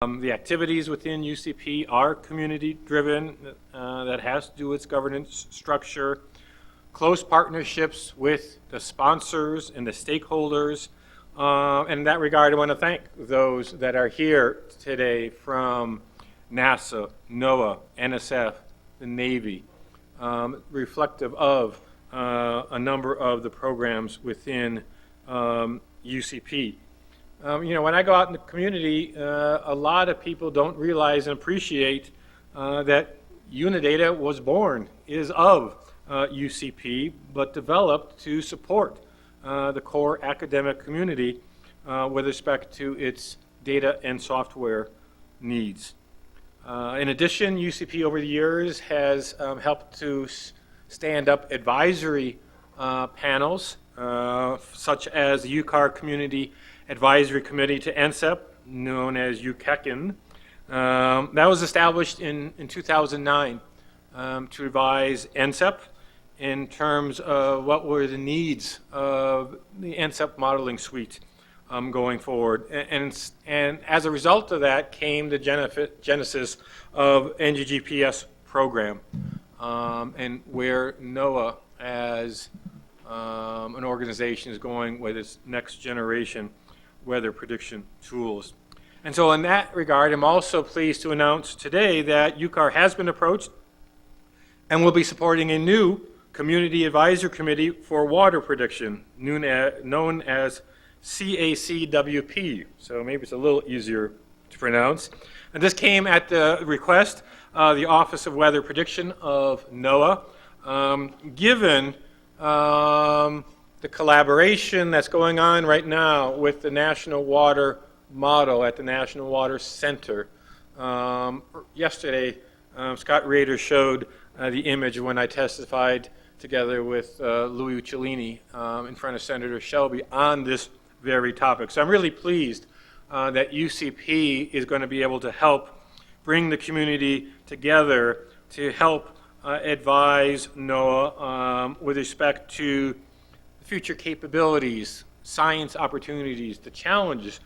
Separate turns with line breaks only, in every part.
The activities within UCP are community-driven. That has to do with its governance structure, close partnerships with the sponsors and the stakeholders. And in that regard, I want to thank those that are here today from NASA, NOAA, NSF, the Navy, reflective of a number of the programs within UCP. When I go out in the community, a lot of people don't realize and appreciate that Unidata was born, is of UCP, but developed to support the core academic community with respect to its data and software needs. In addition, UCP over the years has helped to stand up advisory panels, such as the UCAR Community Advisory Committee to NCEP, known as UCACN. That was established in 2009 to revise NCEP in terms of what were the needs of the NCEP modeling suite going forward. And as a result of that came the genesis of NGGPS program and where NOAA as an organization is going with its next generation weather prediction tools. And so in that regard, I'm also pleased to announce today that UCAR has been approached and will be supporting a new Community Advisory Committee for Water Prediction, known as CACWP. So maybe it's a little easier to pronounce. And this came at the request of the Office of Weather Prediction of NOAA, given the collaboration that's going on right now with the National Water Model at the National Water Center. Yesterday, Scott Rader showed the image when I testified together with Louis Uccellini in front of Senator Shelby on this very topic. So I'm really pleased that UCP is going to be able to help bring the community together to help advise NOAA with respect to future capabilities, science opportunities, the challenges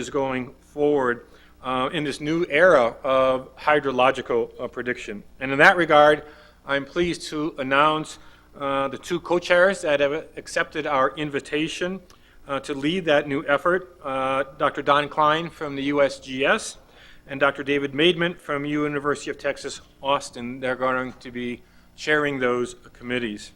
going forward in this new era of hydrological prediction. And in that regard, I'm pleased to announce the two co-chairs that have accepted our invitation to lead that new effort, Dr. Don Klein from the USGS and Dr. David Maidment from University of Texas, Austin. They're going to be chairing those committees.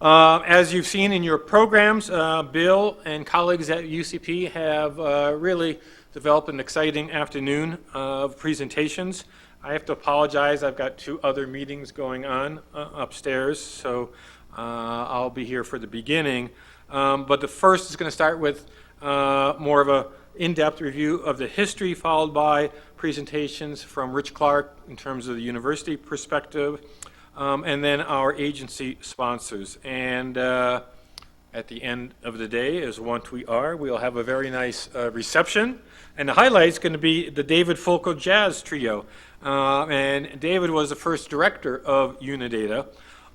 As you've seen in your programs, Bill and colleagues at UCP have really developed an exciting afternoon of presentations. I have to apologize, I've got two other meetings going on upstairs, so I'll be here for the beginning. But the first is going to start with more of an in-depth review of the history, followed by presentations from Rich Clark in terms of the university perspective, and then our agency sponsors. And at the end of the day, as once we are, we'll have a very nice reception. And the highlight is going to be the David Fulco Jazz Trio. And David was the first director of Unidata,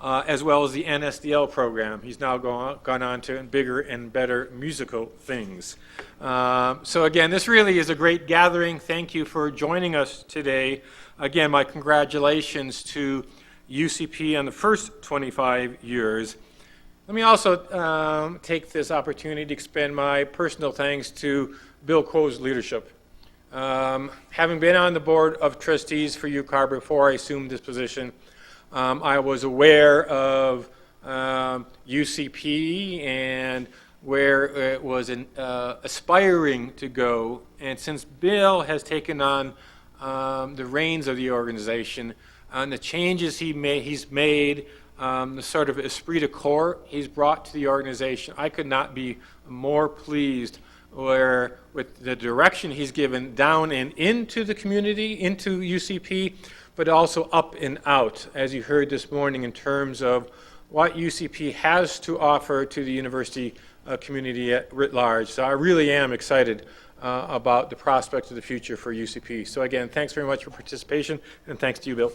as well as the NSDL program. He's now gone on to bigger and better musical things. So again, this really is a great gathering. Thank you for joining us today. Again, my congratulations to UCP on the first 25 years. Let me also take this opportunity to extend my personal thanks to Bill Coe's leadership. Having been on the board of trustees for UCAR before I assumed this position, I was aware of UCP and where it was aspiring to go. And since Bill has taken on the reins of the organization, and the changes he's made, the sort of esprit de corps he's brought to the organization, I could not be more pleased with the direction he's given down and into the community, into UCP, but also up and out, as you heard this morning, in terms of what UCP has to offer to the university community writ large. So I really am excited about the prospects of the future for UCP. So again, thanks very much for participation, and thanks to you, Bill.